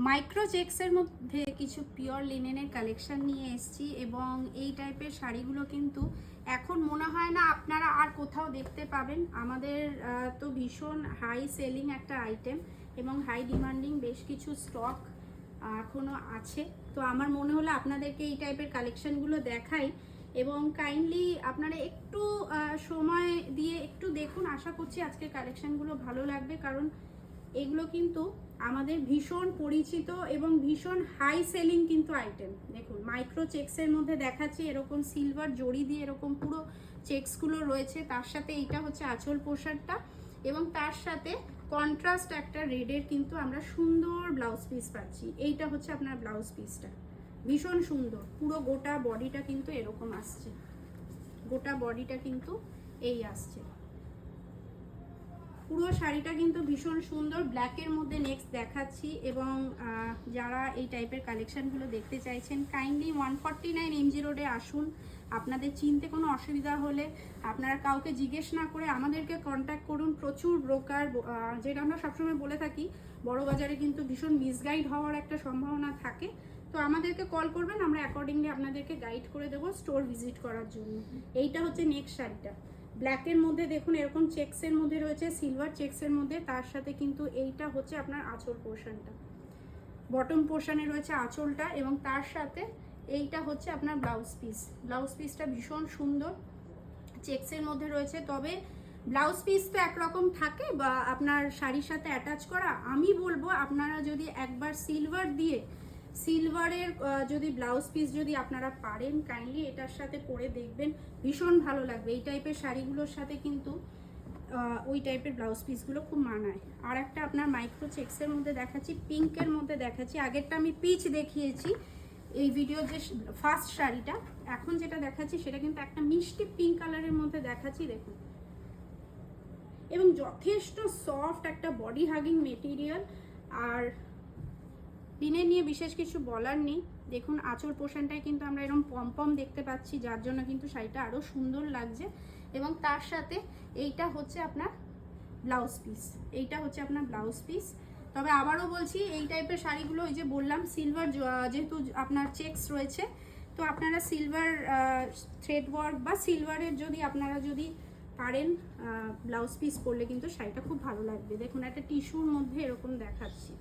Micro চেক্সের মধ্যে কিছু pure লিনেনের collection নিয়ে এসেছি এবং এই টাইপের শাড়িগুলো কিন্তু এখন মনে হয় না আপনারা আর কোথাও দেখতে পাবেন। আমাদের তো ভীষণ হাই সেলিং একটা আইটেম এবং হাই ডিমান্ডিং বেশ কিছু স্টক এখনও আছে। তো আমার মনে হলো আপনাদেরকে এই টাইপের কালেকশনগুলো দেখাই এবং কাইন্ডলি আপনারা একটু সময় দিয়ে একটু দেখুন। আশা করছি আজকের কালেকশনগুলো ভালো লাগবে, কারণ এগুলো কিন্তু আমাদের ভীষণ পরিচিত এবং ভীষণ হাই সেলিং কিন্তু আইটেম। দেখুন মাইক্রো চেক্সের মধ্যে দেখাচ্ছি, এরকম সিলভার জড়ি দিয়ে এরকম পুরো চেক্সগুলো রয়েছে। তার সাথে এইটা হচ্ছে আঁচল পোশাকটা এবং তার সাথে কন্ট্রাস্ট একটা রেডের কিন্তু আমরা সুন্দর ব্লাউজ পিস পাচ্ছি। এইটা হচ্ছে আপনার ব্লাউজ পিসটা, ভীষণ সুন্দর। পুরো গোটা বডিটা কিন্তু এরকম আসছে, গোটা বডিটা কিন্তু এই আসছে। পুরো শাড়িটা কিন্তু ভীষণ সুন্দর। ব্ল্যাকের মধ্যে নেক্সট দেখাচ্ছি এবং যারা এই টাইপের কালেকশনগুলো দেখতে চাইছেন কাইন্ডলি 149 MG রোডে আসুন। আপনাদের চিনতে কোনো অসুবিধা হলে আপনারা কাউকে জিজ্ঞেস না করে আমাদেরকে কন্ট্যাক্ট করুন। প্রচুর ব্রোকার, যেটা আমরা সবসময় বলে থাকি, বড় বাজারে কিন্তু ভীষণ মিসগাইড হওয়ার একটা সম্ভাবনা থাকে। তো আমাদেরকে কল করবেন, আমরা অ্যাকর্ডিংলি আপনাদেরকে গাইড করে দেবো স্টোর ভিজিট করার জন্য। এইটা হচ্ছে নেক্সট শাড়িটা, ব্ল্যাকের মধ্যে দেখুন এরকম চেক্সের মধ্যে রয়েছে, সিলভার চেক্সের মধ্যে। তার সাথে কিন্তু এইটা হচ্ছে আপনার আঁচল পোর্শনটা, বটম পোর্শনে রয়েছে আঁচলটা এবং তার সাথে এইটা হচ্ছে আপনার ব্লাউজ পিস। ব্লাউজ পিসটা ভীষণ সুন্দর চেক্সের মধ্যে রয়েছে। তবে ব্লাউজ পিস তো একরকম থাকে বা আপনার শাড়ির সাথে অ্যাটাচ করা। আমি বলবো আপনারা যদি একবার সিলভার দিয়ে, সিলভারের যদি ব্লাউজ পিস যদি আপনারা পারেন কাইন্ডলি এটার সাথে পরে দেখবেন, ভীষণ ভালো লাগবে। এই টাইপের শাড়িগুলোর সাথে কিন্তু ওই টাইপের ব্লাউজ পিসগুলো খুব মানায়। আর একটা আপনার মাইক্রো চেক্সের মধ্যে দেখাচ্ছি, পিঙ্কের মধ্যে দেখাচ্ছি। আগেরটা আমি পিচ দেখিয়েছি এই ভিডিওর যে ফার্স্ট শাড়িটা, এখন যেটা দেখাচ্ছি সেটা কিন্তু একটা মিষ্টি পিঙ্ক কালারের মধ্যে দেখাচ্ছি। দেখুন, এবং যথেষ্ট সফট একটা বডি হাগিং মেটেরিয়াল। আর লিনেন নিয়ে বিশেষ কিছু বলার নেই। দেখুন আঁচল পোর্শনটায় কিন্তু আমরা এরকম পম দেখতে পাচ্ছি, যার জন্য কিন্তু শাড়িটা আরও সুন্দর লাগছে। এবং তার সাথে এইটা হচ্ছে আপনার ব্লাউজ পিস, এইটা হচ্ছে আপনার ব্লাউজ পিস। তবে আবারও বলছি এই টাইপের শাড়িগুলো ওই যে বললাম সিলভার যেহেতু আপনার চেক্স রয়েছে, তো আপনারা সিলভার থ্রেড ওয়ার্ক বা সিলভারের যদি আপনারা যদি পারেন ব্লাউজ পিস করলে কিন্তু শাড়িটা খুব ভালো লাগবে। দেখুন একটা টিস্যুর মধ্যে এরকম দেখাচ্ছি,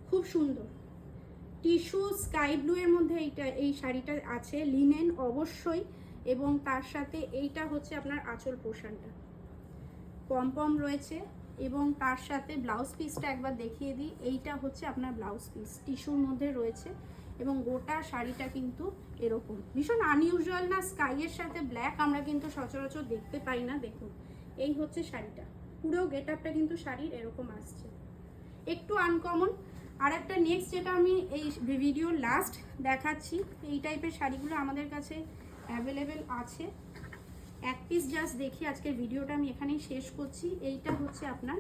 খুব সুন্দর টিস্যু স্কাই ব্লু এর মধ্যে এই শাড়িটা আছে, লিনেন অবশ্যই। এবং তার সাথে এইটা হচ্ছে আপনার আঁচল পোর্শনটা, পম রয়েছে এবং তার সাথে ব্লাউজ পিসটা একবার দেখিয়ে দিই। এইটা হচ্ছে আপনার ব্লাউজ পিস, টিস্যুর মধ্যে রয়েছে এবং গোটা শাড়িটা কিন্তু এরকম ভীষণ আনইউজুয়াল না। স্কাইয়ের সাথে ব্ল্যাক আমরা কিন্তু সচরাচর দেখতে পাই না। দেখুন এই হচ্ছে শাড়িটা, পুরো গেট আপটা কিন্তু শাড়ির এরকম আসছে, একটু আনকমন। আর একটা নেক্সট যেটা আমি এই ভিডিও লাস্ট দেখাচ্ছি, এই টাইপের শাড়িগুলো আমাদের কাছে অ্যাভেলেবেল আছে। এক পিস জাস্ট দেখি আজকের ভিডিওটা আমি এখানেই শেষ করছি। এইটা হচ্ছে আপনার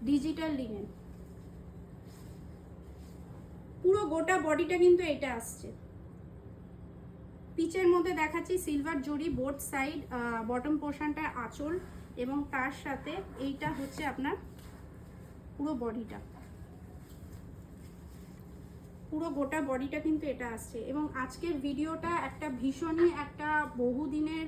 ডিজিটাল লিনেন, পুরো গোটা বডিটা কিন্তু এটা আসছে। পিচের মধ্যে দেখাচ্ছি সিলভার জড়ি বোথ সাইড, বটম পোর্শনটা আঁচল এবং তার সাথে এইটা হচ্ছে আপনার পুরো বডিটা, পুরো গোটা বডিটা কিন্তু এটা আসছে। এবং আজকের ভিডিওটা একটা ভীষণই একটা বহুদিনের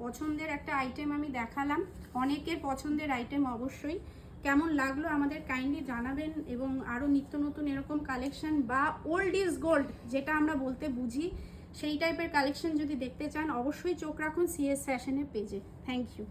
পছন্দের একটা আইটেম আমি দেখালাম, অনেকের পছন্দের আইটেম। অবশ্যই কেমন লাগলো আমাদের কাইন্ডলি জানাবেন। এবং আরও নিত্য নতুন এরকম কালেকশন বা ওল্ড ইজ গোল্ড যেটা আমরা বলতে বুঝি, সেই টাইপের কালেকশন যদি দেখতে চান অবশ্যই চোখ রাখুন সিএস ফ্যাশনের পেজে। Thank you.